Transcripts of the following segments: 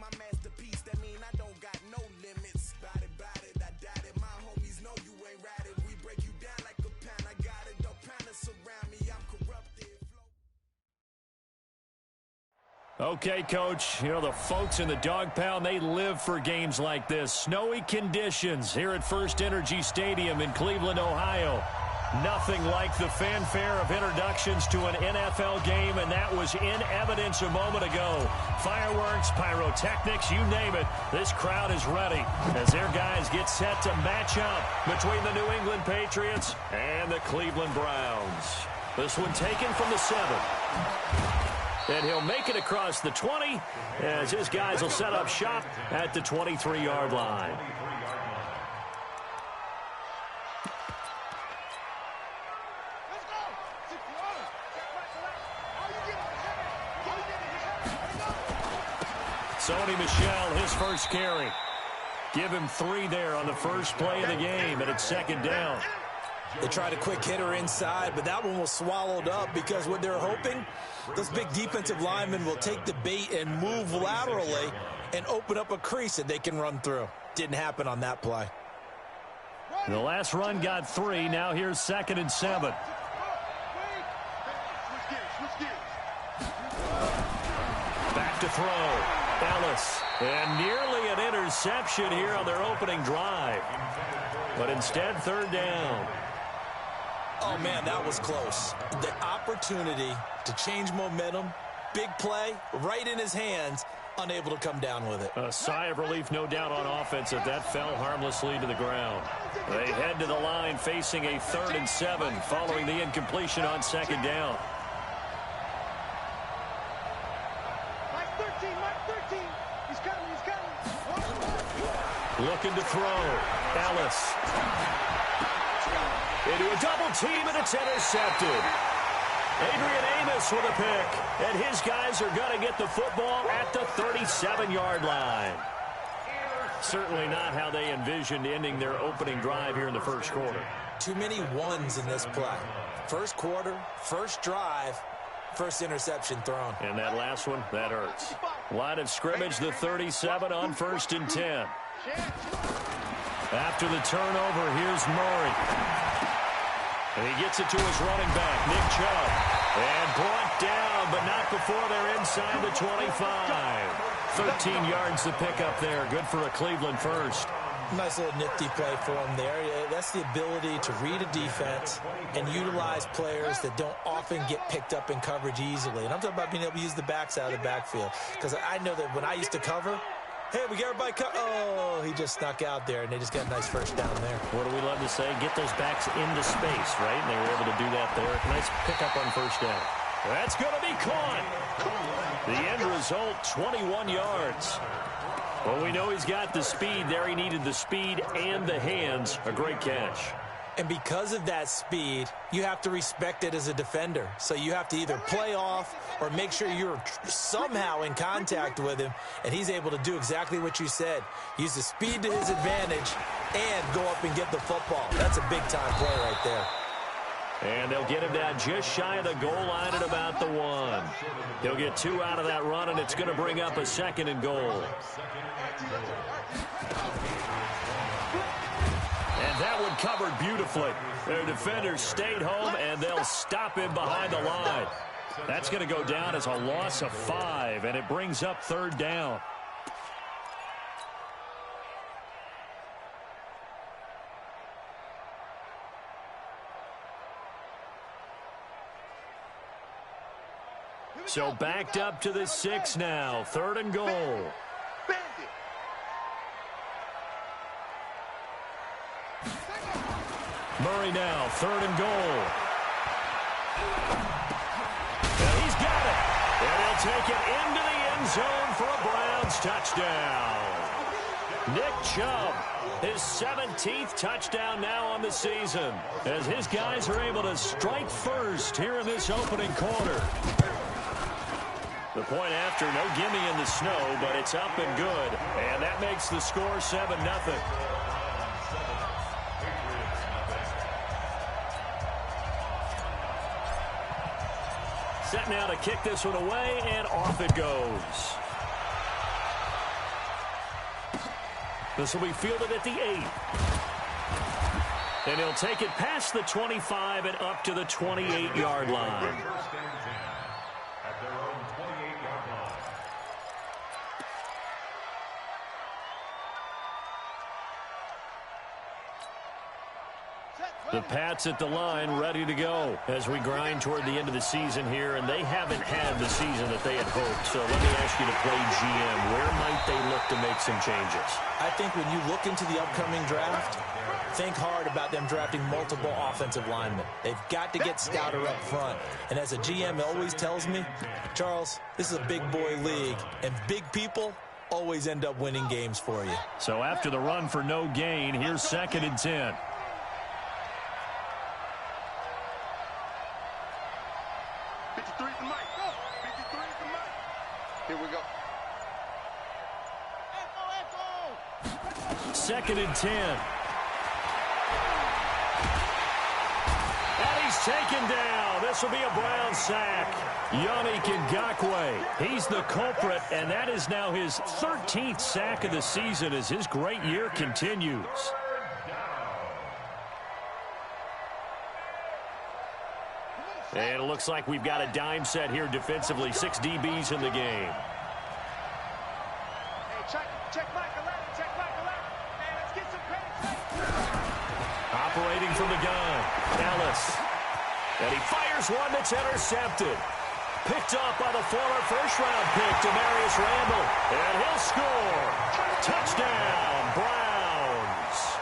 my masterpiece. That mean I don't got no limits. Bout it, I doubt it. My homies know you ain't ratted. We break you down like a pound. I got it, don't panic surround me. I'm corrupted. Okay, Coach, you know, the folks in the dog pound, they live for games like this. Snowy conditions here at First Energy Stadium in Cleveland, Ohio. Nothing like the fanfare of introductions to an NFL game, and that was in evidence a moment ago. Fireworks, pyrotechnics, you name it. This crowd is ready as their guys get set to match up between the New England Patriots and the Cleveland Browns. This one taken from the 7. And he'll make it across the 20 as his guys will set up shop at the 23-yard line. Sony Michel, his first carry. Give him 3 there on the first play of the game, and it's 2nd down. They tried a quick hitter inside, but that one was swallowed up because what they're hoping, those big defensive linemen will take the bait and move laterally and open up a crease that they can run through. Didn't happen on that play. The last run got 3. Now here's 2nd and 7. Back to throw. Ellis. And nearly an interception here on their opening drive. But instead, 3rd down. Oh, man, that was close. The opportunity to change momentum, big play, right in his hands, unable to come down with it. A sigh of relief, no doubt, on offense that fell harmlessly to the ground. They head to the line facing a 3rd and 7 following the incompletion on 2nd down. Looking to throw. Ellis. Into a double team, and it's intercepted. Adrian Amos with a pick, and his guys are going to get the football at the 37-yard line. Certainly not how they envisioned ending their opening drive here in the first quarter. Too many ones in this play. First quarter, first drive, first interception thrown. And that last one, that hurts. Line of scrimmage, the 37 on 1st and 10. After the turnover, here's Murray. And he gets it to his running back, Nick Chubb. And brought down, but not before they're inside the 25. 13 yards to pick up there. Good for a Cleveland first. Nice little nifty play for him there. That's the ability to read a defense and utilize players that don't often get picked up in coverage easily. And I'm talking about being able to use the backs out of the backfield. Because I know that when I used to cover, hey, we got everybody oh, he just snuck out there, and they just got a nice first down there. What do we love to say? Get those backs into space, right? And they were able to do that there. Nice pickup on first down. That's going to be caught. The end result, 21 yards. Well, we know he's got the speed there. He needed the speed and the hands. A great catch. And because of that speed, you have to respect it as a defender. So you have to either play off or make sure you're somehow in contact with him, and he's able to do exactly what you said. Use the speed to his advantage and go up and get the football. That's a big-time play right there. And they'll get him down just shy of the goal line at about the 1. He'll get 2 out of that run, and it's going to bring up a 2nd and goal. And that one covered beautifully. Their defenders stayed home, and they'll stop him behind the line. That's going to go down as a loss of 5, and it brings up 3rd down. So backed up to the 6 now. 3rd and goal. Murray now, 3rd and goal. And he's got it. And he'll take it into the end zone for a Browns touchdown. Nick Chubb, his 17th touchdown now on the season, as his guys are able to strike first here in this opening quarter. The point after, no gimme in the snow, but it's up and good. And that makes the score 7-0. Set now to kick this one away, and off it goes. This will be fielded at the 8. And he'll take it past the 25 and up to the 28-yard line. The Pats at the line, ready to go as we grind toward the end of the season here, and they haven't had the season that they had hoped. So let me ask you to play GM. Where might they look to make some changes? I think when you look into the upcoming draft, think hard about them drafting multiple offensive linemen. They've got to get stouter up front. And as a GM always tells me, Charles, this is a big boy league, and big people always end up winning games for you. So after the run for no gain, here's 2nd and 10. Here we go. 2nd and 10. And he's taken down. This will be a Brown sack. Yannick Ngakoue, he's the culprit, and that is now his 13th sack of the season as his great year continues. And it looks like we've got a dime set here defensively. 6 DBs in the game. Hey, check Michael out. Check Michael out. Man, let's get some credit. Operating from the gun, Ellis. And he fires one that's intercepted. Picked off by the former first-round pick, Demarius Randall. And he'll score. Touchdown, Browns.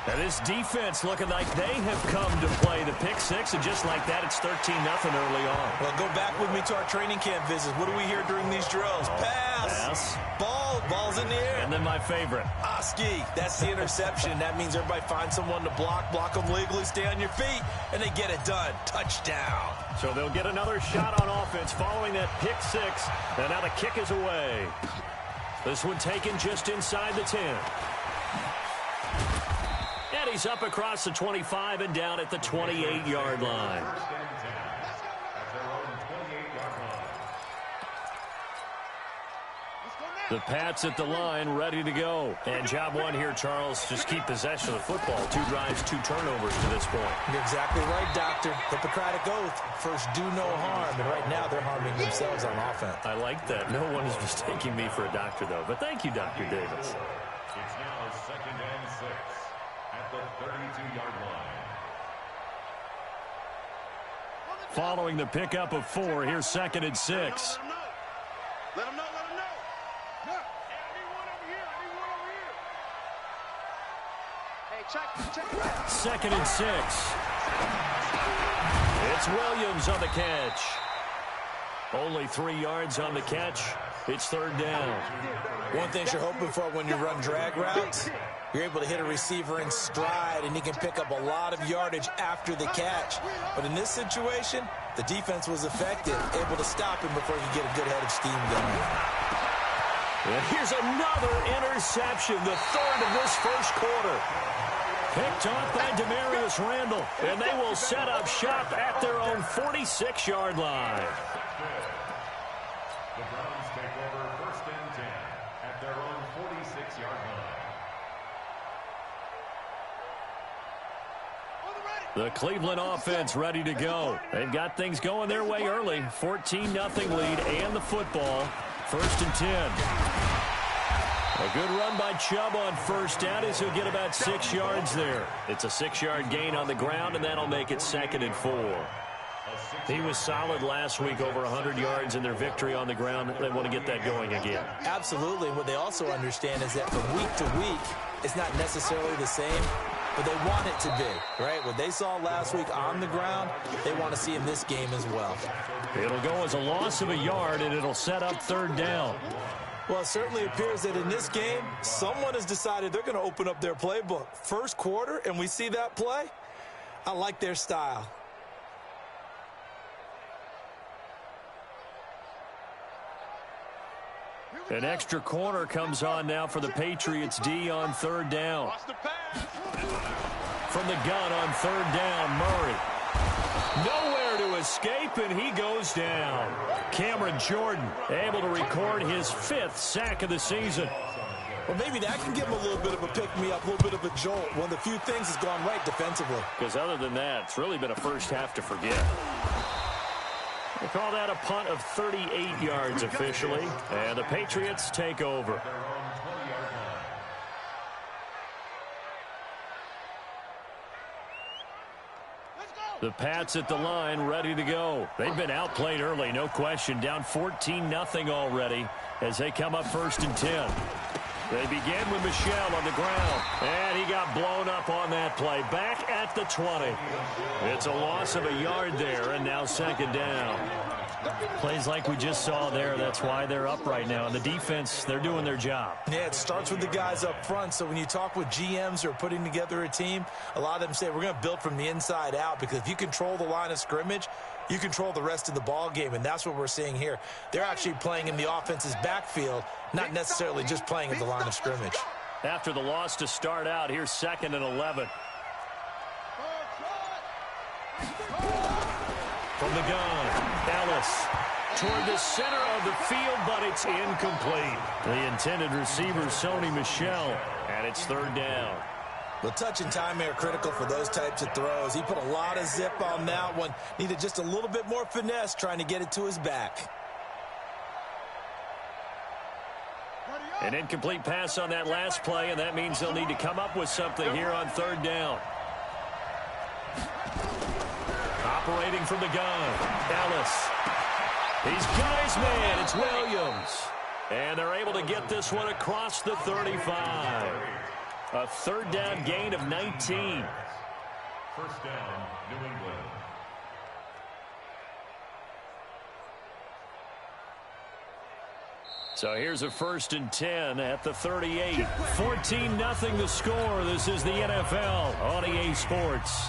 And this defense looking like they have come to play the pick six, and just like that, it's 13-0 early on. Well, go back with me to our training camp visits. What do we hear during these drills? Pass. Ball's in the air. And then my favorite. Oski, that's the interception. That means everybody finds someone to block them legally, stay on your feet, and they get it done. Touchdown. So they'll get another shot on offense following that pick six, and now the kick is away. This one taken just inside the 10. And he's up across the 25 and down at the 28-yard line. The Pats at the line, ready to go. And job one here, Charles, just keep possession of the football. 2 drives, 2 turnovers to this point. You're exactly right, Doctor. Hippocratic oath. First, do no harm. And right now, they're harming themselves on offense. I like that. No one is mistaking me for a doctor, though. But thank you, Dr. Davis. It's now 2nd and 6 at the 32-yard line. Following the pickup of 4, here's 2nd and 6. Let him know. Hey, I need one over here. Hey, check. 2nd and 6. It's Williams on the catch. Only 3 yards on the catch. It's 3rd down. One thing you're hoping for when you run drag routes, you're able to hit a receiver in stride, and he can pick up a lot of yardage after the catch. But in this situation, the defense was effective, able to stop him before he could get a good head of steam going. And here's another interception, the 3rd of this first quarter. Picked off by Demarius Randall, and they will set up shop at their own 46-yard line. The Browns take over 1st and 10 at their own 46-yard line. The Cleveland offense ready to go. They've got things going their way early. 14-0 lead and the football. 1st and 10. A good run by Chubb on 1st down as he'll get about 6 yards there. It's a 6-yard gain on the ground, and that'll make it 2nd and 4. He was solid last week, over 100 yards in their victory on the ground. They want to get that going again. Absolutely. What they also understand is that from week to week, it's not necessarily the same, but they want it to be, right? What they saw last week on the ground, they want to see in this game as well. It'll go as a loss of a yard, and it'll set up 3rd down. Well, it certainly appears that in this game, someone has decided they're going to open up their playbook. First quarter, and we see that play. I like their style. An extra corner comes on now for the Patriots D on 3rd down. From the gun on 3rd down, Murray. Nowhere to escape, and he goes down. Cameron Jordan able to record his 5th sack of the season. Well, maybe that can give him a little bit of a pick-me-up, a little bit of a jolt. One of the few things has gone right defensively. Because other than that, it's really been a first half to forget. They call that a punt of 38 yards officially, and the Patriots take over. The Pats at the line, ready to go. They've been outplayed early, no question. Down 14-0 already as they come up 1st and 10. They begin with Michel on the ground, and he got blown up on that play. Back at the 20. It's a loss of a yard there, and now 2nd down. Plays like we just saw there. That's why they're up right now. And the defense, they're doing their job. Yeah, it starts with the guys up front. So when you talk with GMs who are putting together a team, a lot of them say we're going to build from the inside out, because if you control the line of scrimmage, you control the rest of the ball game, and that's what we're seeing here. They're actually playing in the offense's backfield, not necessarily just playing at the line of scrimmage. After the loss to start out, here's 2nd and 11. From the gun, Ellis toward the center of the field, but it's incomplete. The intended receiver, Sony Michel, and it's 3rd down. The touch and time are critical for those types of throws. He put a lot of zip on that one. Needed just a little bit more finesse trying to get it to his back. An incomplete pass on that last play, and that means they'll need to come up with something here on 3rd down. Operating from the gun, Ellis. He's got his man. It's Williams. And they're able to get this one across the 35. A 3rd down gain of 19. 1st down, New England. So here's a 1st and 10 at the 38. 14-0 the score. This is the NFL on EA Sports.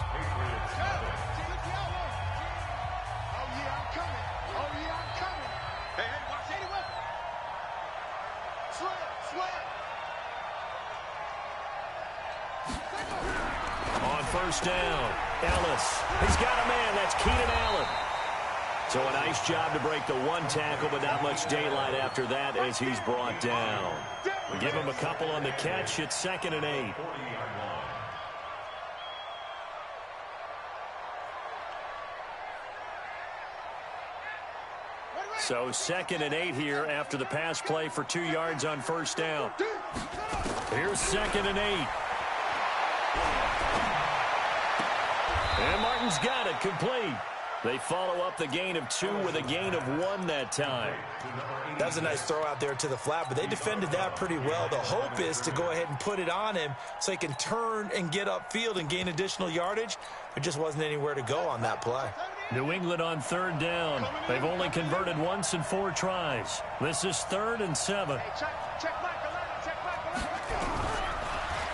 On 1st down, Ellis. He's got a man. That's Keenan Allen. So a nice job to break the 1 tackle, but not much daylight after that as he's brought down. We give him a couple on the catch. It's 2nd and 8. So 2nd and 8 here after the pass play for 2 yards on 1st down. Here's 2nd and 8. And Martin's got it complete. They follow up the gain of 2 with a gain of 1 that time. That was a nice throw out there to the flat, but they defended that pretty well. The hope is to go ahead and put it on him so he can turn and get upfield and gain additional yardage. There just wasn't anywhere to go on that play. New England on 3rd down. They've only converted once in 4 tries. This is 3rd and 7.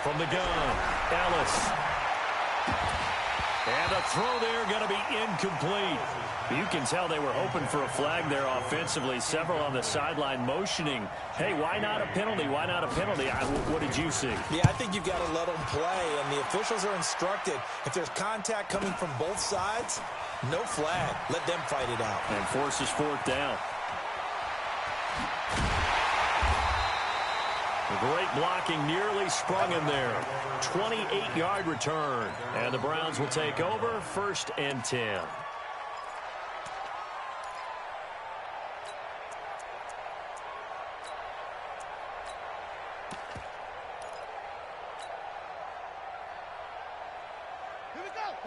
From the gun, Ellis. And the throw there going to be incomplete. You can tell they were hoping for a flag there offensively. Several on the sideline motioning, hey, why not a penalty? Why not a penalty? What did you see? Yeah, I think you've got to let them play, and the officials are instructed. If there's contact coming from both sides, no flag. Let them fight it out. And forces 4th down. Great blocking, nearly sprung him there. 28-yard return. And the Browns will take over 1st and 10.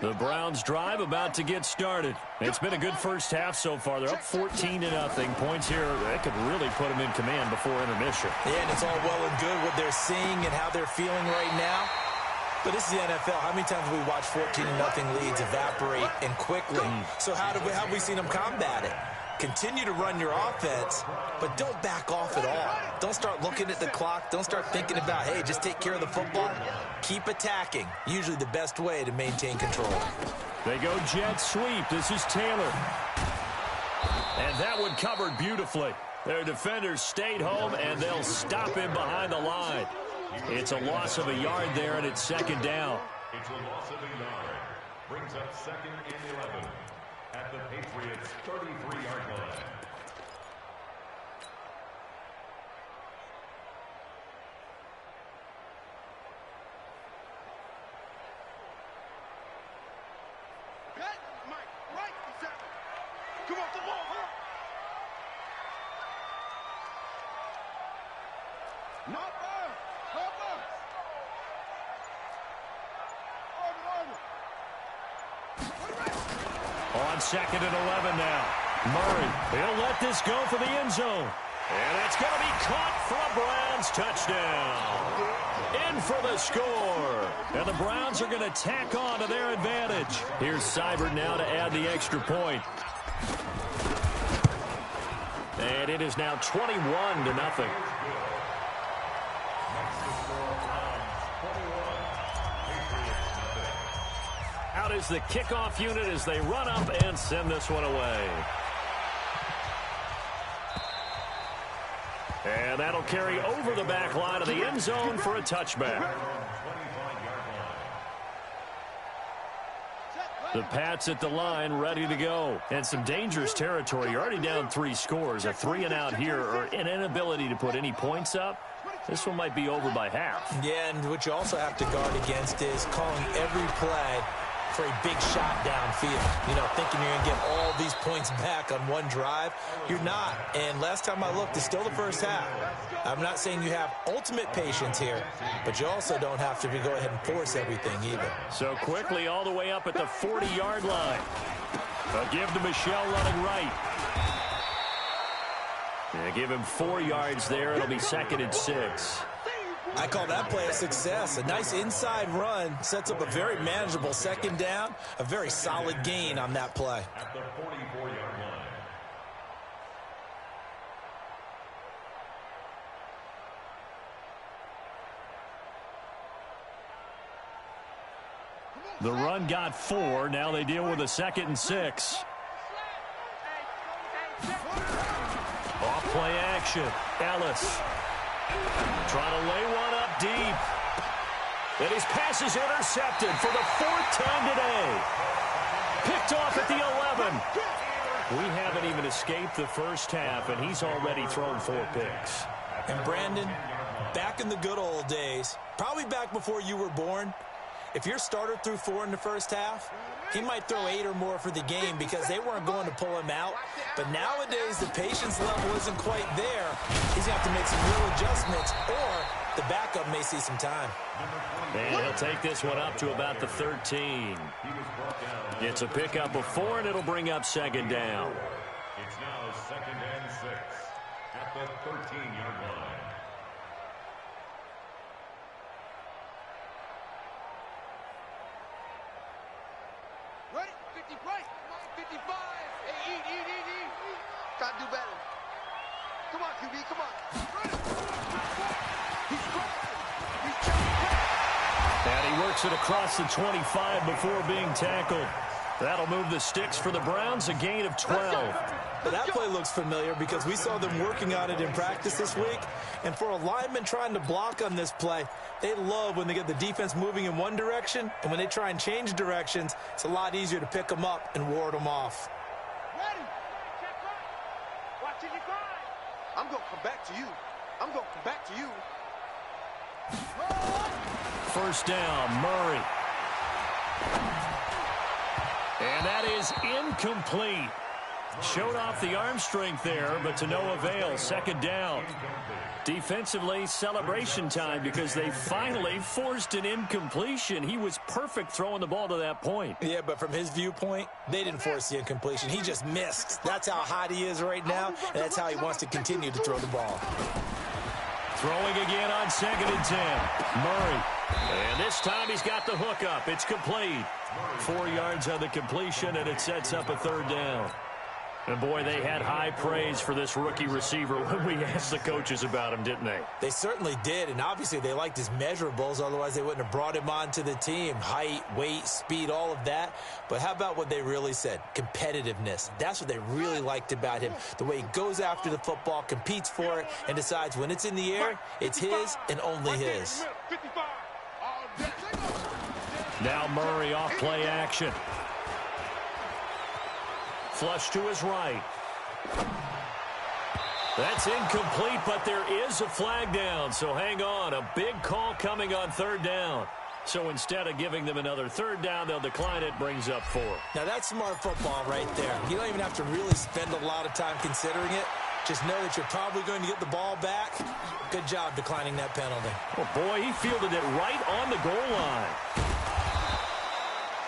The Browns drive about to get started. It's been a good first half so far. They're up 14-0. Points here, that could really put them in command before intermission. Yeah, and it's all well and good what they're seeing and how they're feeling right now. But this is the NFL. How many times have we watched 14-0 leads evaporate and quickly? So how have we seen them combat it? Continue to run your offense, but don't back off at all. Don't start looking at the clock. Don't start thinking about, hey, just take care of the football. Keep attacking. Usually the best way to maintain control. They go jet sweep. This is Taylor. And that one covered beautifully. Their defenders stayed home, and they'll stop him behind the line. It's a loss of a yard there, and it's 2nd down. It's a loss of a yard. Brings up 2nd and 11. at the Patriots' 33-yard line. Come off the ball, huh? Not bad. Not bad. On 2nd and 11 now. Murray, he'll let this go for the end zone. And it's going to be caught for a Browns touchdown. In for the score. And the Browns are going to tack on to their advantage. Here's Seibert now to add the extra point. And it is now 21-0. Out is the kickoff unit as they run up and send this one away. And that'll carry over the back line of the end zone for a touchback. The Pats at the line, ready to go. And some dangerous territory. You're already down 3 scores. A 3-and-out here, or an inability to put any points up. This one might be over by half. Yeah, and what you also have to guard against is calling every play for a big shot downfield. You know, thinking you're going to get all these points back on one drive. You're not. And last time I looked, it's still the first half. I'm not saying you have ultimate patience here, but you also don't have to go ahead and force everything either. So quickly all the way up at the 40-yard line. A give to Michel running right. Yeah, give him 4 yards there. It'll be 2nd and 6. I call that play a success. A nice inside run sets up a very manageable 2nd down. A very solid gain on that play. At the 44-yard line. The run got 4. Now they deal with a 2nd and 6. Off play action. Ellis trying to lay one up deep. And his pass is intercepted for the 4th time today. Picked off at the 11. We haven't even escaped the first half, and he's already thrown 4 picks. And Brandon, back in the good old days, probably back before you were born, if your starter threw 4 in the first half, he might throw 8 or more for the game because they weren't going to pull him out. But nowadays, the patience level isn't quite there. He's going to have to make some real adjustments, or the backup may see some time. And he'll take this one up to about the 13. It's a pickup of 4, and it'll bring up 2nd down. It's now 2nd and 6 at the 13-yard line. Ready? 50 right. 55. Hey, eat. Try to do better. Come on, QB, come on. Ready? He's crossing. He's checking. And he works it across the 25 before being tackled. That'll move the sticks for the Browns, a gain of 12. But that play looks familiar because we saw them working on it in practice this week. And for a lineman trying to block on this play, they love when they get the defense moving in one direction. And when they try and change directions, it's a lot easier to pick them up and ward them off. Ready? Check right. Watching you grind. I'm going to come back to you. I'm going to come back to you. First down, Murray. And that is incomplete. Showed off the arm strength there, but to no avail. 2nd down. Defensively, celebration time because they finally forced an incompletion. He was perfect throwing the ball to that point. Yeah, but from his viewpoint, they didn't force the incompletion. He just missed. That's how hot he is right now, and that's how he wants to continue to throw the ball. Throwing again on 2nd and 10. Murray. And this time he's got the hook up. It's complete. 4 yards on the completion, and it sets up a 3rd down. And, boy, they had high praise for this rookie receiver when we asked the coaches about him, didn't they? They certainly did, and obviously they liked his measurables. Otherwise, they wouldn't have brought him onto the team. Height, weight, speed, all of that. But how about what they really said? Competitiveness. That's what they really liked about him. The way he goes after the football, competes for it, and decides when it's in the air, it's his and only his. Now Murray off play action. Flush to his right. That's incomplete, but there is a flag down, so hang on. A big call coming on third down. So instead of giving them another third down, they'll decline it, brings up 4. Now that's smart football right there. You don't even have to really spend a lot of time considering it. Just know that you're probably going to get the ball back. Good job declining that penalty. Oh, boy, he fielded it right on the goal line.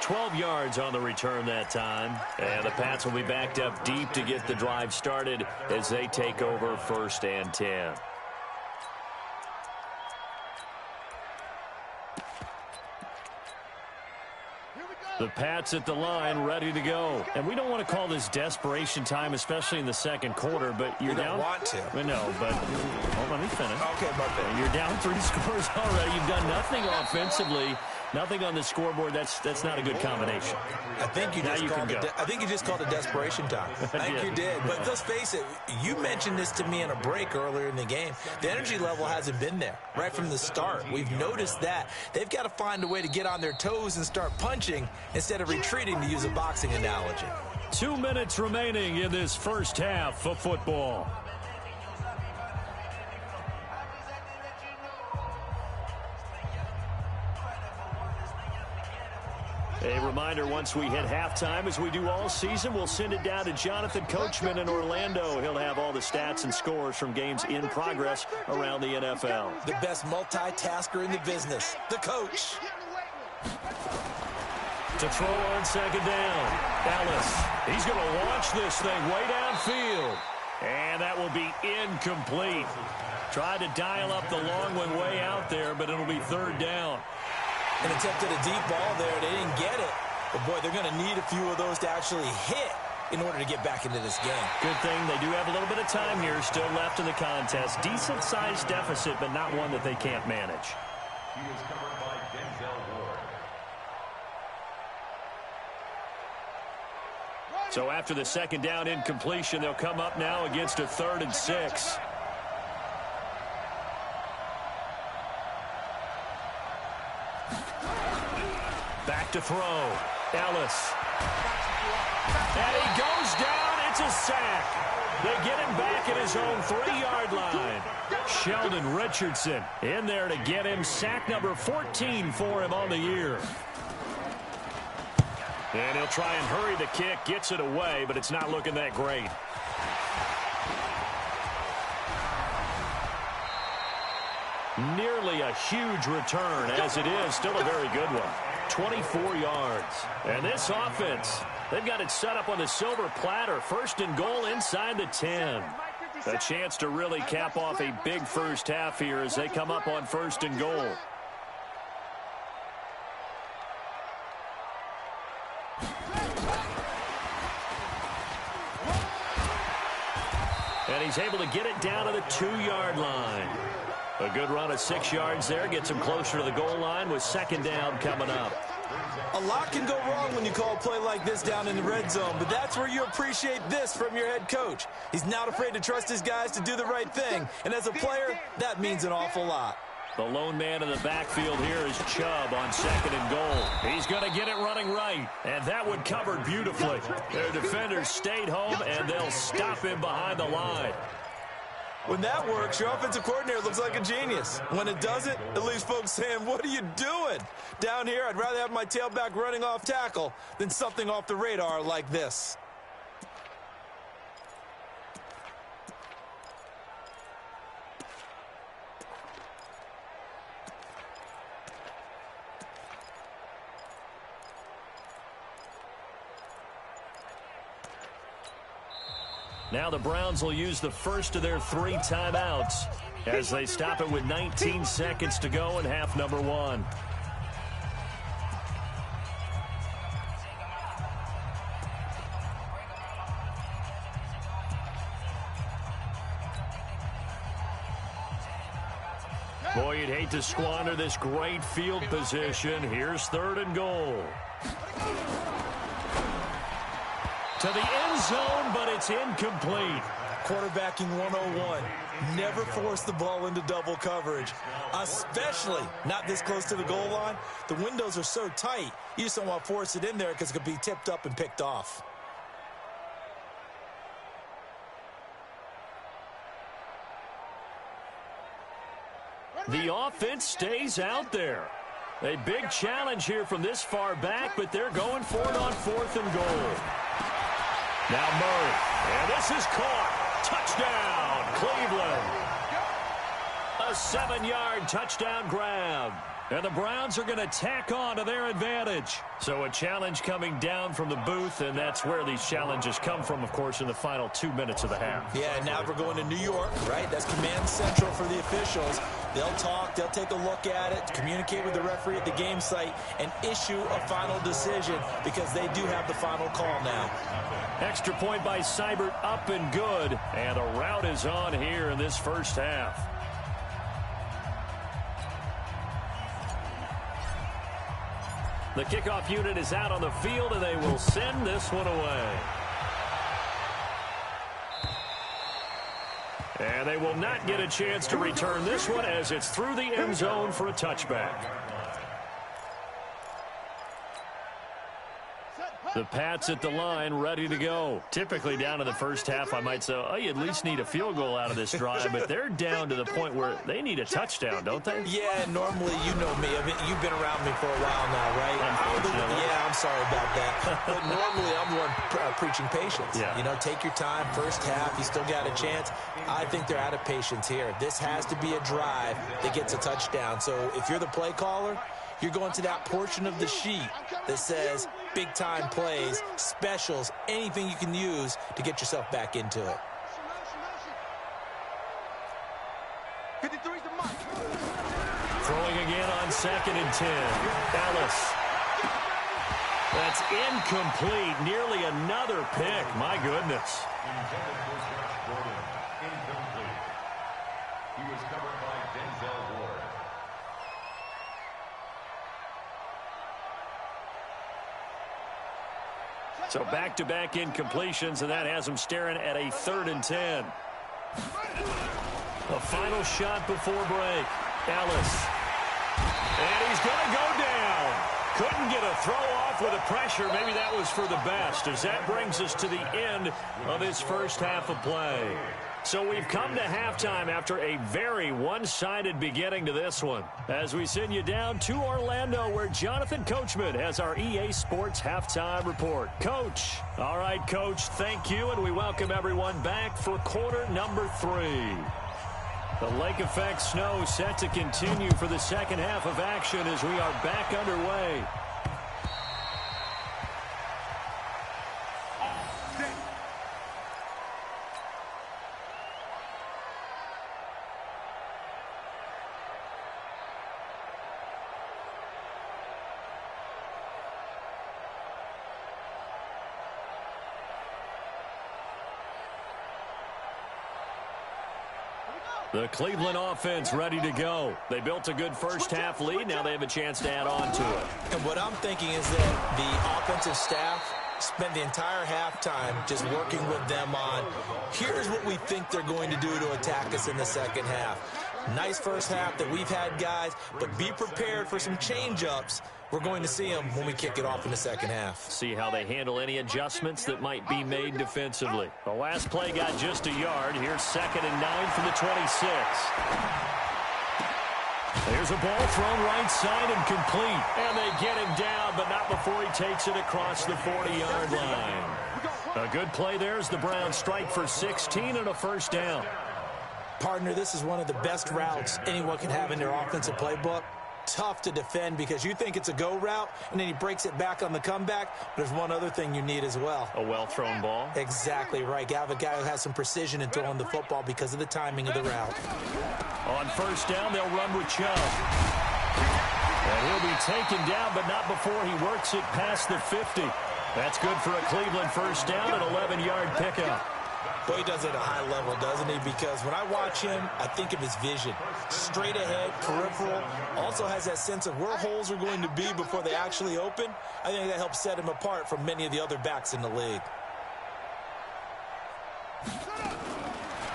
12 yards on the return that time. And the Pats will be backed up deep to get the drive started as they take over 1st and 10. The Pats at the line, ready to go. And we don't want to call this desperation time, especially in the second quarter, but you're down. You don't want to. I know, but let me finish. Okay, my bad. You're down 3 scores already. You've done nothing offensively, nothing on the scoreboard. That's not a good combination. I think you just called it desperation time. I think you did. But let's face it, you mentioned this to me in a break earlier in the game. The energy level hasn't been there right from the start. We've noticed that. They've got to find a way to get on their toes and start punching instead of retreating, to use a boxing analogy. 2 minutes remaining in this first half of football. A reminder, once we hit halftime, as we do all season, we'll send it down to Jonathan Coachman in Orlando. He'll have all the stats and scores from games in progress around the NFL. The best multitasker in the business, the coach. To throw on second down, Ellis. He's going to launch this thing way downfield. And that will be incomplete. Tried to dial up the long one way out there, but it'll be third down. An attempt at a deep ball there. They didn't get it. But, boy, they're going to need a few of those to actually hit in order to get back into this game. Good thing they do have a little bit of time here still left in the contest. Decent-sized deficit, but not one that they can't manage. He is covered by Denzel Ward. So after the second down incompletion, they'll come up now against a 3rd and 6. Back to throw. Ellis. And he goes down. It's a sack. They get him back at his own 3-yard line. Sheldon Richardson in there to get him. Sack number 14 for him on the year. And he'll try and hurry the kick. Gets it away, but it's not looking that great. Nearly a huge return, as it is still a very good one. 24 yards. And this offense, they've got it set up on the silver platter. 1st and goal inside the 10. A chance to really cap off a big first half here as they come up on 1st and goal. And he's able to get it down to the 2-yard line. A good run of 6 yards there. Gets him closer to the goal line with second down coming up. A lot can go wrong when you call a play like this down in the red zone, but that's where you appreciate this from your head coach. He's not afraid to trust his guys to do the right thing, and as a player, that means an awful lot. The lone man in the backfield here is Chubb on 2nd and goal. He's going to get it running right, and that one covered beautifully. Their defenders stayed home, and they'll stop him behind the line. When that works, your offensive coordinator looks like a genius. When it doesn't, it leaves folks saying, what are you doing? Down here, I'd rather have my tailback running off tackle than something off the radar like this. Now the Browns will use the first of their 3 timeouts as they stop it with 19 seconds to go in half number 1. Boy, you'd hate to squander this great field position. Here's 3rd and goal. To the end zone, but it's incomplete. Quarterbacking 101. Never force the ball into double coverage, especially not this close to the goal line. The windows are so tight, you just don't want to force it in there because it could be tipped up and picked off. The offense stays out there. A big challenge here from this far back, but they're going for it on 4th and goal. Now Murray, and this is caught. Touchdown, Cleveland. A 7-yard touchdown grab. And the Browns are going to tack on to their advantage. So a challenge coming down from the booth, and that's where these challenges come from, of course, in the final 2 minutes of the half. Yeah, and now we're going to New York, right? That's command central for the officials. They'll talk, they'll take a look at it, communicate with the referee at the game site, and issue a final decision because they do have the final call now. Extra point by Seibert, up and good. And the route is on here in this first half. The kickoff unit is out on the field, and they will send this one away. And they will not get a chance to return this one as it's through the end zone for a touchback. The Pats at the line, ready to go. Typically down in the first half, I might say, oh, you at least need a field goal out of this drive, but they're down to the point where they need a touchdown, don't they? Yeah, normally, you know me. I mean, you've been around me for a while now, right? Yeah, I'm sorry about that. But normally, I'm the one preaching patience. Yeah. You know, take your time. First half, you still got a chance. I think they're out of patience here. This has to be a drive that gets a touchdown. So if you're the play caller, you're going to that portion of the sheet that says big-time plays, specials, anything you can use to get yourself back into it. Throwing again on 2nd and 10. Ellis. That's incomplete. Nearly another pick. My goodness. Incomplete. He was covered by Denzel Ward. So back-to-back incompletions, and that has him staring at a 3rd and 10. A final shot before break. Ellis. And he's going to go down. Couldn't get a throw off with the pressure. Maybe that was for the best, as that brings us to the end of this first half of play. So we've come to halftime after a very one-sided beginning to this one, as we send you down to Orlando, where Jonathan Coachman has our EA Sports Halftime Report. Coach. All right, Coach, thank you, and we welcome everyone back for quarter number 3. The lake effect snow set to continue for the second half of action as we are back underway. The Cleveland offense ready to go. They built a good first half lead. Now they have a chance to add on to it. And what I'm thinking is that the offensive staff spent the entire halftime just working with them on, here's what we think they're going to do to attack us in the second half. Nice first half that we've had, guys, but be prepared for some change-ups. We're going to see them when we kick it off in the second half. See how they handle any adjustments that might be made defensively. The last play got just a yard. Here's 2nd and 9 from the 26. There's a ball thrown right side and complete. And they get him down, but not before he takes it across the 40-yard line. A good play there as the Browns strike for 16 and a first down. Partner, this is one of the best routes anyone can have in their offensive playbook. Tough to defend because you think it's a go route, and then he breaks it back on the comeback. There's one other thing you need as well. A well-thrown ball. Exactly right. You have a guy who has some precision in throwing the football because of the timing of the route. On first down, they'll run with Chubb. And he'll be taken down, but not before he works it past the 50. That's good for a Cleveland first down, an 11-yard pickup. Boy, he does it at a high level, doesn't he? Because when I watch him, I think of his vision. Straight ahead, peripheral. Also has that sense of where holes are going to be before they actually open. I think that helps set him apart from many of the other backs in the league.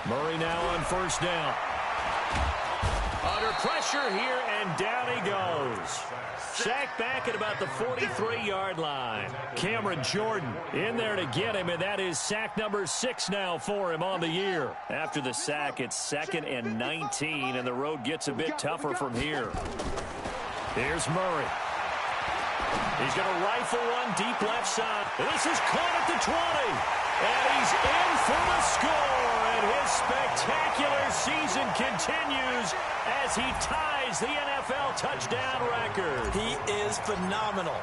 Murray now on first down. Under pressure here, and down he goes. Sacked back at about the 43-yard line. Cameron Jordan in there to get him, and that is sack number 6 now for him on the year. After the sack, it's 2nd and 19, and the road gets a bit tougher from here. Here's Murray. He's going to rifle one deep left side. This is caught at the 20. And he's in for the score. And his spectacular season continues as he ties the NFL touchdown record. He is phenomenal.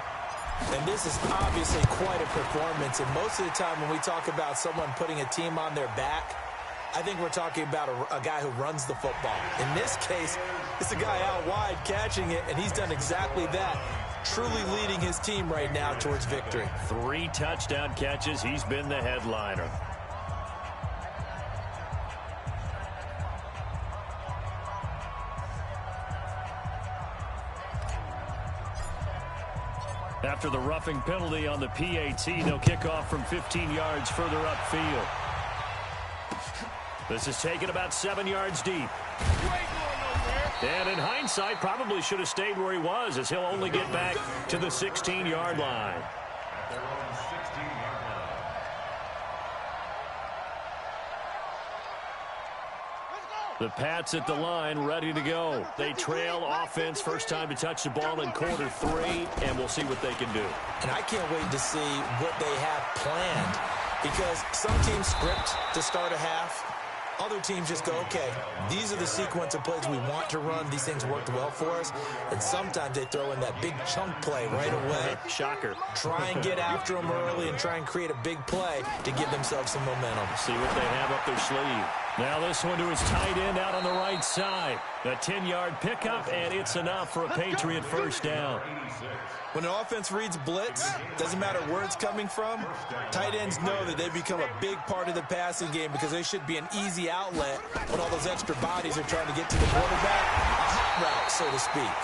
And this is obviously quite a performance. And most of the time when we talk about someone putting a team on their back, I think we're talking about a guy who runs the football. In this case, it's a guy out wide catching it, and he's done exactly that. Truly leading his team right now towards victory. 3 touchdown catches. He's been the headliner. After the roughing penalty on the PAT, they'll kick off from 15 yards further upfield. This is taken about 7 yards deep. And in hindsight, probably should have stayed where he was, as he'll only get back to the 16-yard line. At their own 16-yard line. The Pats at the line, ready to go. They trail offense, first time to touch the ball in quarter 3, and we'll see what they can do. And I can't wait to see what they have planned, because some teams script to start a half. Other teams just go, okay, these are the sequence of plays we want to run. These things worked well for us. And sometimes they throw in that big chunk play right away. Shocker. Try and get after them early and try and create a big play to give themselves some momentum. See what they have up their sleeve. Now this one to his tight end out on the right side. A 10-yard pickup, and it's enough for a Patriot first down. When an offense reads blitz, doesn't matter where it's coming from, tight ends know that they become a big part of the passing game because they should be an easy outlet when all those extra bodies are trying to get to the quarterback. A hot route, so to speak.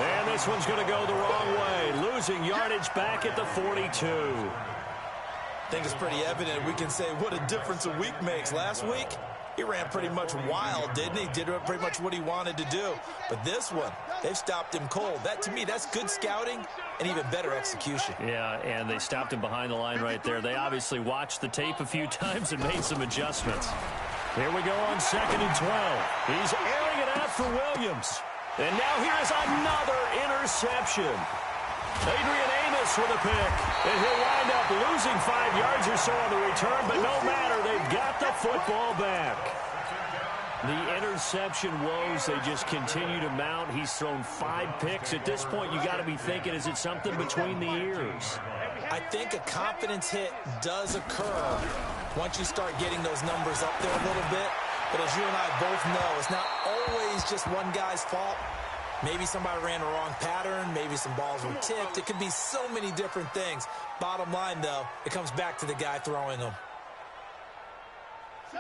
And this one's going to go the wrong way, losing yardage back at the 42. I think it's pretty evident we can say what a difference a week makes. Last week, he ran pretty much wild, didn't he? Did pretty much what he wanted to do. But this one, they've stopped him cold. That, to me, that's good scouting and even better execution. Yeah, and they stopped him behind the line right there. They obviously watched the tape a few times and made some adjustments. Here we go on 2nd and 12. He's airing it out for Williams. And now here's another interception. Adrian Amos with a pick. And he'll wind up losing 5 yards or so on the return, but no matter, they've got the football back. The interception woes, they just continue to mount. He's thrown 5 picks. At this point, you got to be thinking, is it something between the ears? I think a confidence hit does occur once you start getting those numbers up there a little bit. But as you and I both know, it's not always just one guy's fault. Maybe somebody ran the wrong pattern. Maybe some balls were tipped. It could be so many different things. Bottom line, though, it comes back to the guy throwing them.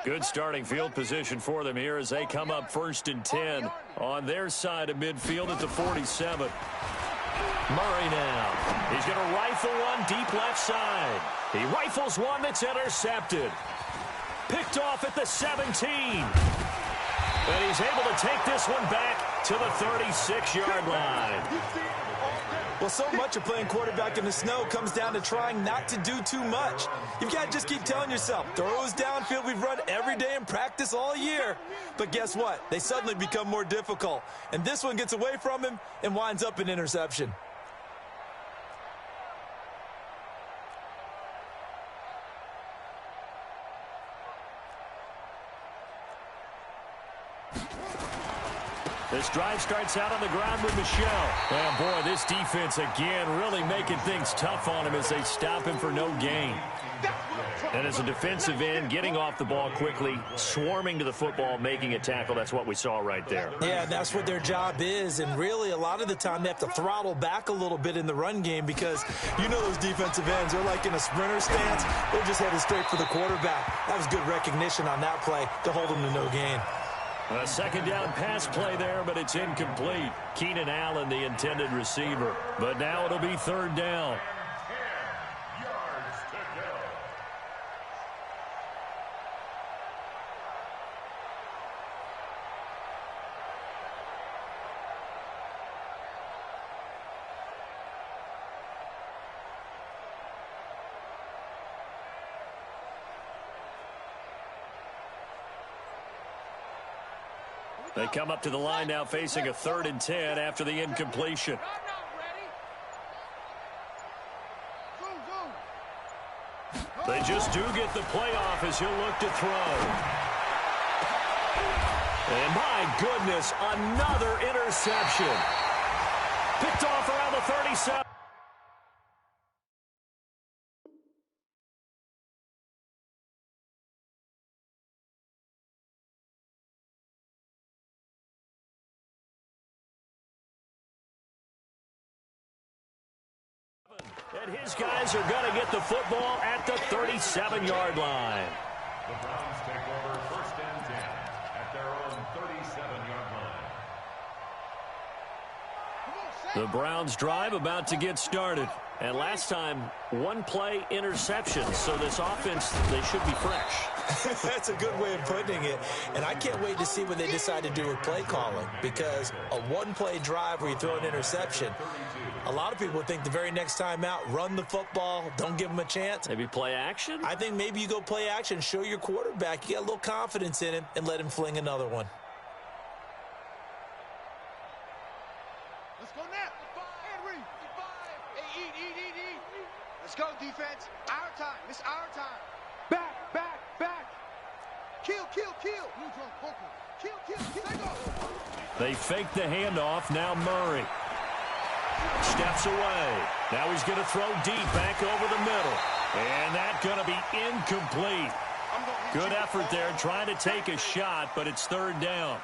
Good starting field position for them here as they come up 1st and 10 on their side of midfield at the 47. Murray now. He's going to rifle one deep left side. He rifles one that's intercepted. Picked off at the 17. And he's able to take this one back to the 36-yard line. Well, so much of playing quarterback in the snow comes down to trying not to do too much. You've got to just keep telling yourself, throws downfield we've run every day in practice all year. But guess what? They suddenly become more difficult. And this one gets away from him and winds up an interception. This drive starts out on the ground with Michelle. And boy, this defense again really making things tough on him as they stop him for no gain. And as a defensive end, getting off the ball quickly, swarming to the football, making a tackle, that's what we saw right there. Yeah, that's what their job is. And really, a lot of the time, they have to throttle back a little bit in the run game because you know those defensive ends, they're like in a sprinter stance. They're just headed straight for the quarterback. That was good recognition on that play to hold them to no gain. A 2nd down pass play there, but it's incomplete. Keenan Allen, the intended receiver. But now it'll be 3rd down. 10 yards to go. They come up to the line now facing a 3rd and 10 after the incompletion. They just do get the playoff as he'll look to throw. And my goodness, another interception. Picked off around the 37. And his guys are going to get the football at the 37-yard line. The Browns take over 1st and 10 at their own 37-yard line. The Browns drive about to get started. And last time, 1-play interception. So this offense, they should be fresh. That's a good way of putting it. And I can't wait to see what they decide to do with play calling. Because a 1-play drive where you throw an interception, a lot of people think the very next time out, run the football, don't give them a chance. Maybe play action? I think maybe you go play action, show your quarterback you got a little confidence in him, and let him fling another one. Let's go now. Henry. 55. Hey, eat. Let's go, defense. Our time. It's our time. Back. Kill. Kill. They fake the handoff. Now Murray steps away. Now he's going to throw deep back over the middle. And that's going to be incomplete. Good effort there trying to take a shot, but it's 3rd down.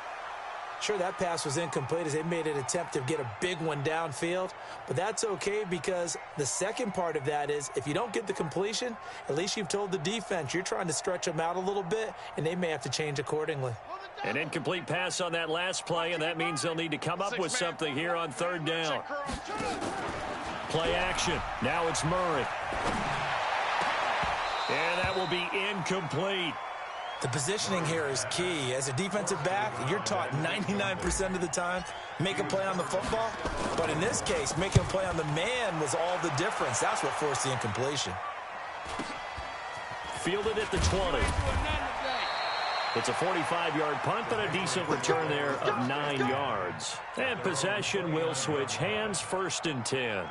Sure, that pass was incomplete as they made an attempt to get a big one downfield. But that's okay because the second part of that is if you don't get the completion, at least you've told the defense you're trying to stretch them out a little bit, and they may have to change accordingly. An incomplete pass on that last play, and that means they'll need to come up with something here on 3rd down. Play action. Now it's Murray. And that will be incomplete. The positioning here is key. As a defensive back, you're taught 99% of the time, make a play on the football. But in this case, making a play on the man was all the difference. That's what forced the incompletion. Fielded at the 20. It's a 45-yard punt, but a decent return there of 9 yards. And possession will switch hands, 1st and 10.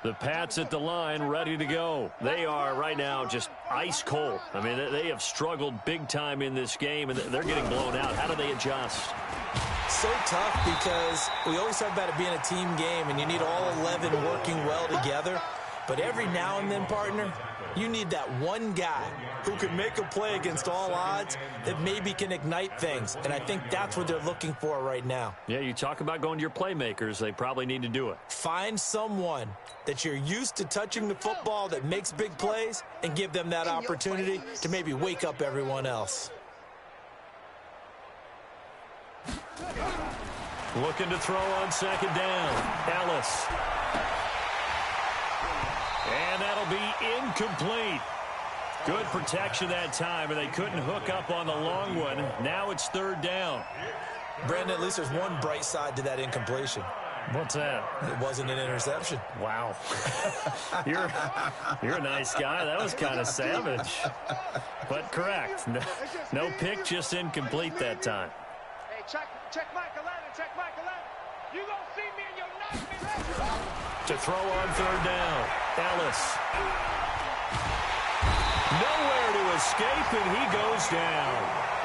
The Pats at the line, ready to go. They are right now just ice cold. I mean, they have struggled big time in this game, and they're getting blown out. How do they adjust? So tough because we always talk about it being a team game, and you need all 11 working well together. But every now and then, partner, you need that one guy who can make a play against all odds that maybe can ignite things. And I think that's what they're looking for right now. Yeah, you talk about going to your playmakers. They probably need to do it. Find someone that you're used to touching the football that makes big plays and give them that opportunity to maybe wake up everyone else. Looking to throw on 2nd down. Ellis. And that'll be incomplete. Good protection that time, and they couldn't hook up on the long one. Now it's 3rd down. Brandon, at least there's one bright side to that incompletion. What's that? It wasn't an interception. Wow. You're a nice guy. That was kind of savage. But correct. No pick, just incomplete that time. Hey, check Mike 11. You gonna see me and you'll knock me. To throw on 3rd down. Ellis. Nowhere to escape, and he goes down.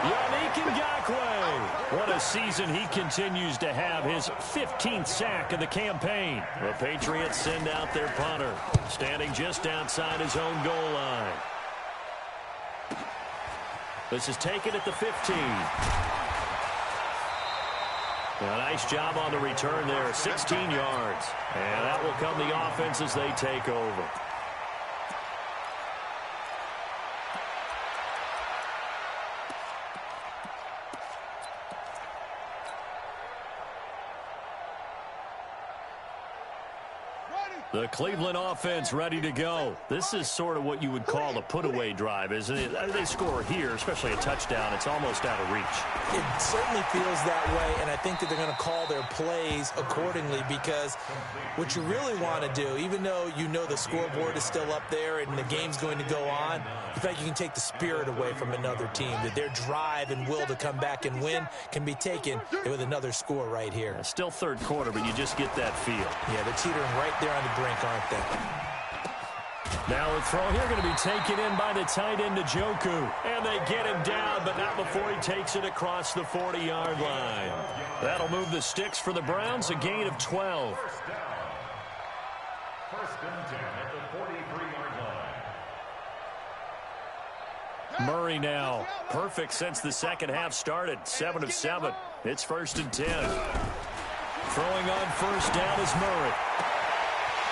Yannick Ngakoue. What a season he continues to have. His 15th sack of the campaign. The Patriots send out their punter, standing just outside his own goal line. This is taken at the 15. A nice job on the return there, 16 yards. And that will come the offense as they take over. Ready. The Cleveland offense ready to go. This is sort of what you would call a put-away drive, isn't it? They score here, especially a touchdown. It's almost out of reach. It certainly feels that way, and I think that they're going to call their plays accordingly, because what you really want to do, even though you know the scoreboard is still up there and the game's going to go on, in fact, you can take the spirit away from another team, that their drive and will to come back and win can be taken with another score right here. Still third quarter, but you just get that feel. Yeah, they're teetering right there on the brink, aren't they? Now a throw here going to be taken in by the tight end, Njoku. And they get him down, but not before he takes it across the 40-yard line. That'll move the sticks for the Browns, a gain of 12. First and 10 at the 43-yard line. Murray now. Perfect since the second half started. 7 of 7. It's first and 10. Throwing on first down is Murray.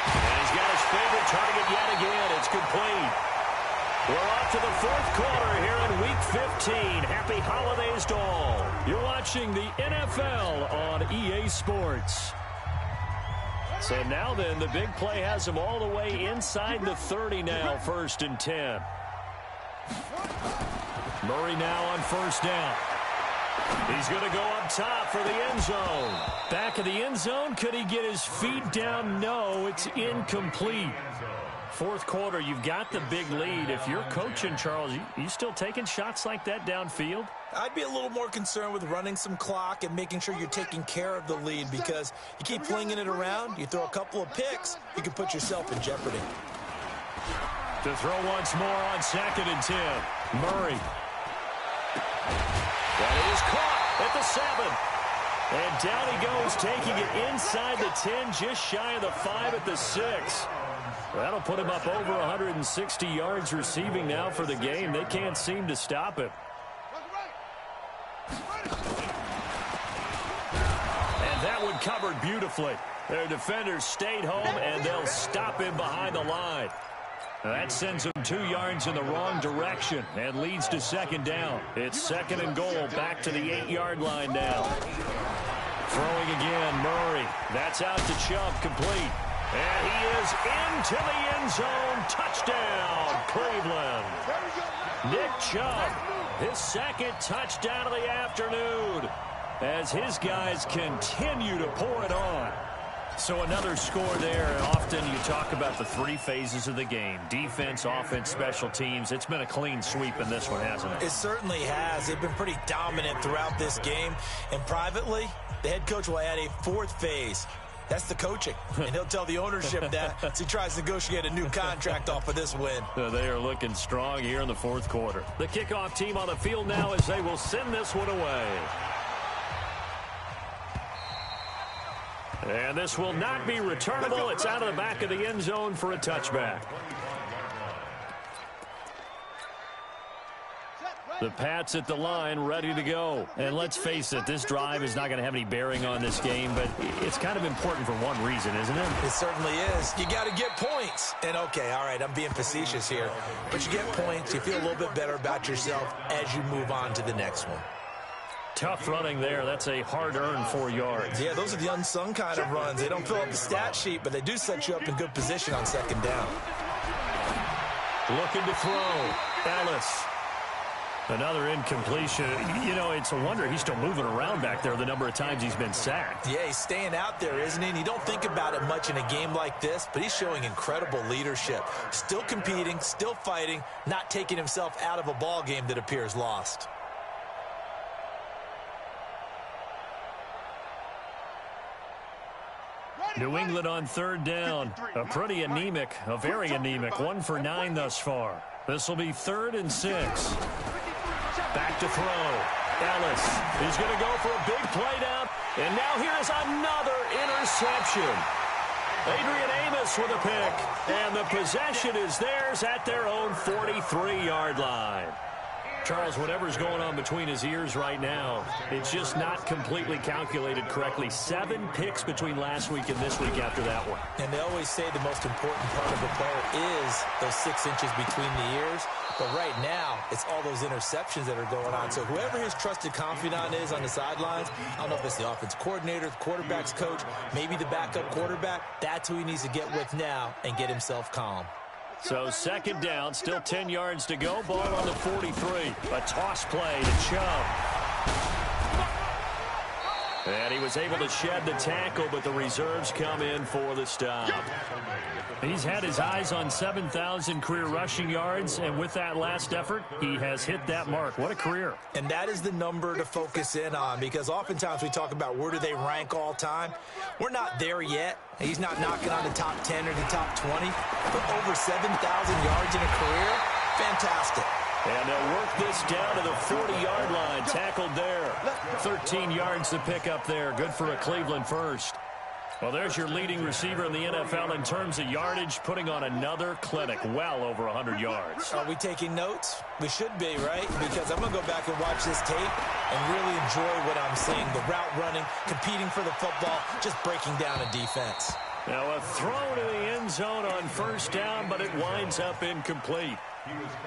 And he's got his favorite target yet again. It's complete. We're off to the fourth quarter here in Week 15. Happy holidays to all. You're watching the NFL on EA Sports. So now then, the big play has him all the way inside the 30 now, first and 10. Murray now on first down. He's going to go up top for the end zone. Back of the end zone. Could he get his feet down? No, it's incomplete. Fourth quarter, you've got the big lead. If you're coaching, Charles, you still taking shots like that downfield? I'd be a little more concerned with running some clock and making sure you're taking care of the lead, because you keep flinging it around, you throw a couple of picks, you can put yourself in jeopardy. To throw once more on second and 10. Murray. That is caught at the 7. And down he goes, taking it inside the 10, just shy of the 5 at the 6. That'll put him up over 160 yards receiving now for the game. They can't seem to stop it. And that one covered beautifully. Their defenders stayed home, and they'll stop him behind the line. That sends him 2 yards in the wrong direction and leads to second down. It's second and goal, back to the 8-yard line now. Throwing again, Murray. That's out to Chubb, complete. And he is into the end zone. Touchdown, Cleveland. Nick Chubb, his second touchdown of the afternoon, as his guys continue to pour it on. So another score there. Often you talk about the 3 phases of the game: defense, offense, special teams. It's been a clean sweep in this one, hasn't it? It certainly has. They've been pretty dominant throughout this game. And privately, the head coach will add a 4th phase. That's the coaching. And he'll tell the ownership that as he tries to negotiate a new contract off of this win. They are looking strong here in the fourth quarter. The kickoff team on the field now as they will send this one away. And this will not be returnable. It's out of the back of the end zone for a touchback. The Pats at the line, ready to go. And let's face it, this drive is not going to have any bearing on this game, but it's kind of important for one reason, isn't it? It certainly is. You got to get points. And, okay, all right, I'm being facetious here. But you get points, you feel a little bit better about yourself as you move on to the next one. Tough running there. That's a hard-earned 4 yards. Yeah, those are the unsung kind of runs. They don't fill up the stat sheet, but they do set you up in good position on second down. Looking to throw. Ellis. Another incompletion. You know, it's a wonder he's still moving around back there the number of times he's been sacked. Yeah, he's staying out there, isn't he? And you don't think about it much in a game like this, but he's showing incredible leadership. Still competing, still fighting, not taking himself out of a ball game that appears lost. New England on third down. A pretty anemic, a very anemic. 1 for 9 thus far. This will be 3rd and 6. Back to throw. Ellis. He's going to go for a big play down. And now here's another interception. Adrian Amos with a pick. And the possession is theirs at their own 43-yard line. Charles, whatever's going on between his ears right now, it's just not completely calculated correctly. 7 picks between last week and this week after that one. And they always say the most important part of a player is those 6 inches between the ears. But right now, it's all those interceptions that are going on. So whoever his trusted confidant is on the sidelines, I don't know if it's the offense coordinator, the quarterback's coach, maybe the backup quarterback, that's who he needs to get with now and get himself calm. So 2nd down, still 10 yards to go. Ball on the 43. A toss play to Chubb. And he was able to shed the tackle, but the reserves come in for the stop. He's had his eyes on 7,000 career rushing yards, and with that last effort, he has hit that mark. What a career. And that is the number to focus in on, because oftentimes we talk about where do they rank all time. We're not there yet. He's not knocking on the top 10 or the top 20, but over 7,000 yards in a career, fantastic. And they'll work this down to the 40-yard line. Tackled there. 13 yards to pick up there. Good for a Cleveland first. Well, there's your leading receiver in the NFL in terms of yardage, putting on another clinic, well over 100 yards. Are we taking notes? We should be, right? Because I'm going to go back and watch this tape and really enjoy what I'm seeing. The route running, competing for the football, just breaking down a defense. Now a throw to the end zone on 1st down, but it winds up incomplete.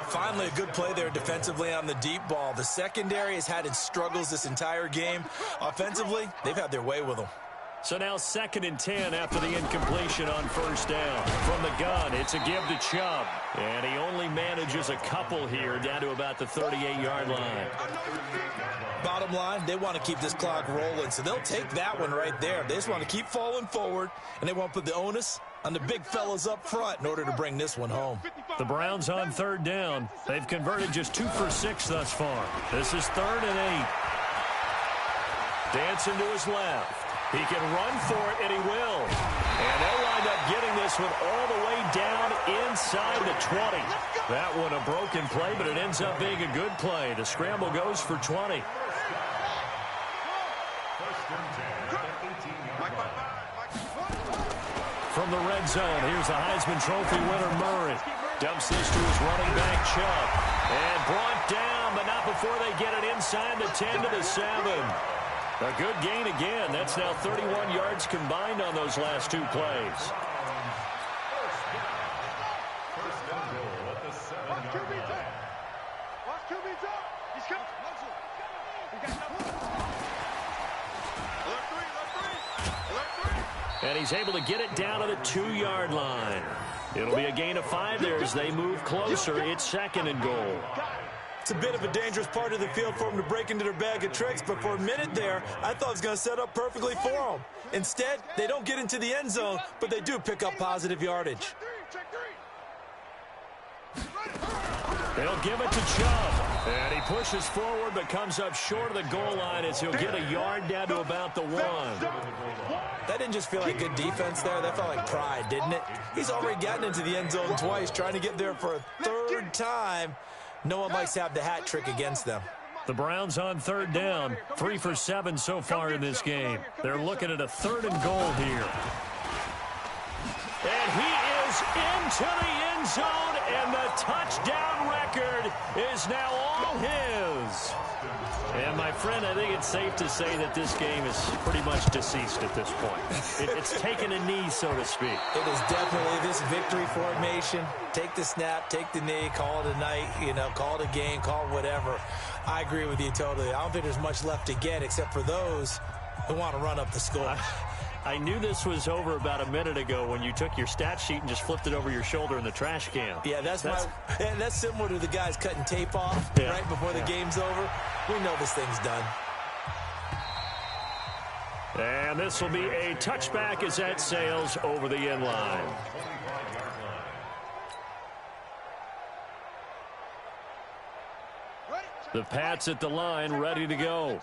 Finally, a good play there defensively on the deep ball. The secondary has had its struggles this entire game. Offensively, they've had their way with them. So now 2nd and 10 after the incompletion on 1st down. From the gun, it's a give to Chubb. And he only manages a couple here down to about the 38-yard line. Bottom line, they want to keep this clock rolling, so they'll take that one right there. They just want to keep falling forward, and they want to put the onus on the big fellas up front in order to bring this one home. The Browns on 3rd down. They've converted just 2 for 6 thus far. This is 3rd and 8. Dancing to his left. He can run for it, and he will. And they'll wind up getting this one all the way down inside the 20. That one a broken play, but it ends up being a good play. The scramble goes for 20. From the red zone, here's the Heisman Trophy winner, Murray. Dumps this to his running back, Chubb. And brought down, but not before they get it inside the 10 to the 7. A good gain again. That's now 31 yards combined on those last 2 plays. And he's able to get it down to the 2-yard line. It'll be a gain of 5 there as they move closer. It's 2nd and goal. It's a bit of a dangerous part of the field for them to break into their bag of tricks, but for a minute there, I thought it was going to set up perfectly for them. Instead, they don't get into the end zone, but they do pick up positive yardage. They'll give it to Chubb. And he pushes forward but comes up short of the goal line as he'll get a yard down to about the 1. That didn't just feel like good defense there. That felt like pride, didn't it? He's already gotten into the end zone twice, trying to get there for a 3rd time. No one likes to have the hat trick against them. The Browns on 3rd down. 3 for 7 so far in this game. They're looking at a 3rd and goal here. And he is into the end zone, and the touchdown record is now all his. And, my friend, I think it's safe to say that this game is pretty much deceased at this point. It's taken a knee, so to speak. It is definitely this victory formation. Take the snap, take the knee, call it a night, call it a game, call it whatever. I agree with you totally. I don't think there's much left to get except for those who want to run up the score. I knew this was over about a minute ago when you took your stat sheet and just flipped it over your shoulder in the trash can. Yeah, that's similar to the guys cutting tape off right before the game's over. We know this thing's done. And this will be a touchback as that sails over the end line. The Pats at the line, ready to go.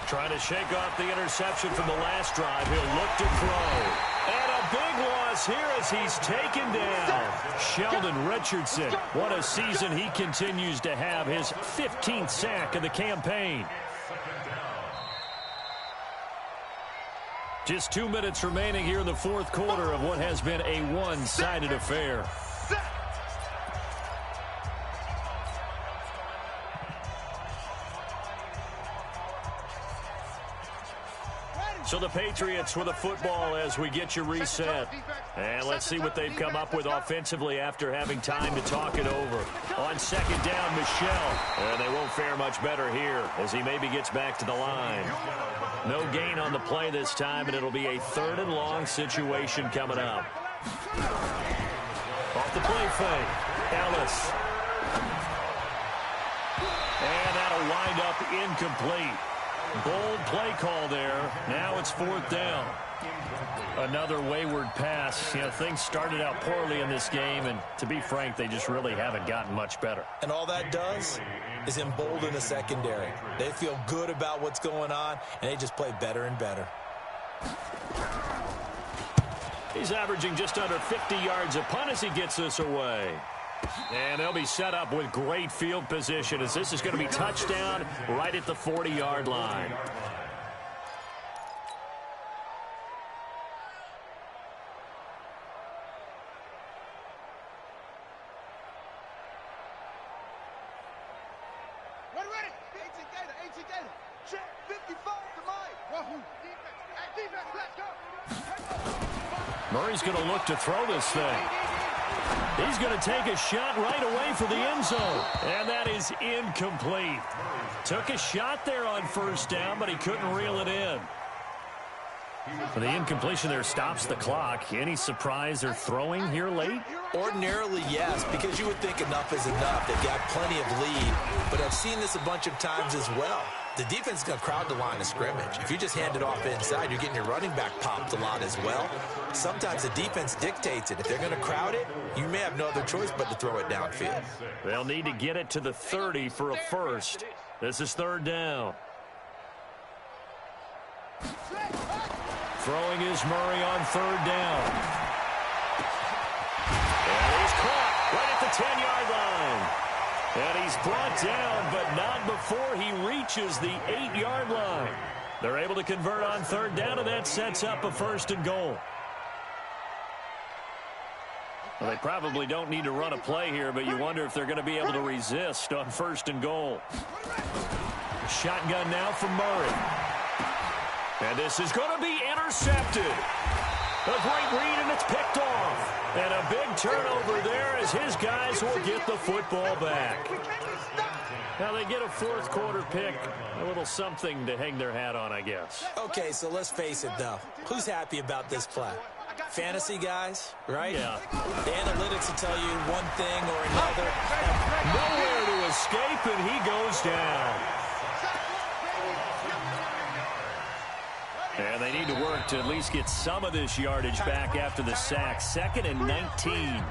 Trying to shake off the interception from the last drive. He'll look to throw. And a big loss here as he's taken down. Sheldon Richardson. What a season he continues to have. His 15th sack of the campaign. Just 2 minutes remaining here in the 4th quarter of what has been a one-sided affair. So the Patriots with a football as we get you reset. And let's see what they've come up with offensively after having time to talk it over. On second down, Michel. And they won't fare much better here as he maybe gets back to the line. No gain on the play this time, and it'll be a 3rd and long situation coming up. Off the play fake, Ellis. And that'll wind up incomplete. Bold play call there. Now it's 4th down. Another wayward pass. You know, things started out poorly in this game, and to be frank, they just really haven't gotten much better. And all that does is embolden the secondary. They feel good about what's going on, and they just play better and better. He's averaging just under 50 yards a punt as he gets this away. And they'll be set up with great field position as this is going to be touchdown right at the 40-yard line. Ready. 18 Gator. Check 55 to mine. Wahoo. Defense, let's go. Murray's going to look to throw this thing. He's going to take a shot right away for the end zone. And that is incomplete. Took a shot there on 1st down, but he couldn't reel it in. The incompletion there stops the clock. Any surprise they're throwing here late? Ordinarily, yes, because you would think enough is enough. They've got plenty of lead, but I've seen this a bunch of times as well. The defense is going to crowd the line of scrimmage. If you just hand it off inside, you're getting your running back popped a lot as well. Sometimes the defense dictates it. If they're going to crowd it, you may have no other choice but to throw it downfield. They'll need to get it to the 30 for a first. This is 3rd down. Throwing is Murray on 3rd down. And he's caught right at the 10-yard line. And he's brought down, but not before he reaches the 8-yard line. They're able to convert on 3rd down, and that sets up a 1st and goal. Well, they probably don't need to run a play here, but you wonder if they're going to be able to resist on 1st and goal. Shotgun now from Murray. And this is going to be intercepted. A great read, and it's picked off. And a big turnover there as his guys will get the football back. Now they get a 4th quarter pick. A little something to hang their hat on, I guess. Okay, so let's face it, though. Who's happy about this play? Fantasy guys, right? Yeah. The analytics will tell you one thing or another. Nowhere to escape, and he goes down. And they need to work to at least get some of this yardage back after the sack. 2nd and 19.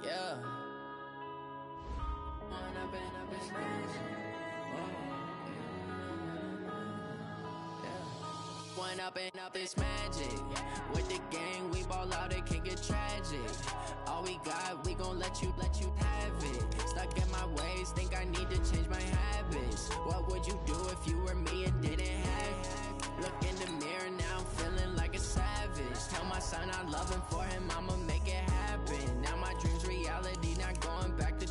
Yeah. One up and up is magic. With the gang, we ball out, it can get tragic. All we got, we gon' let you have it. Stuck in my ways, think I need to change my habits. What would you do if you were me and didn't have it? Look in the mirror, now I'm feeling like a savage. Tell my son I love him, for him I'ma make it happen. Now my dream's reality, not going back to.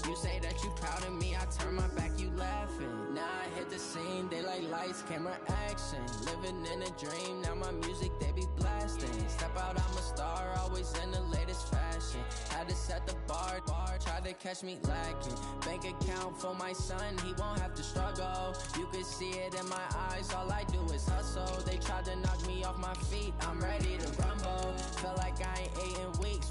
You say that you proud of me, I turn my back, you laughing. Now I hit the scene, they like lights, camera, action. Living in a dream, now my music, they be blasting. Step out, I'm a star, always in the latest fashion. Had to set the bar, tried to catch me lacking. Bank account for my son, he won't have to struggle. You can see it in my eyes, all I do is hustle. They tried to knock me off my feet, I'm ready to rumble. Feel like I ain't ate in weeks,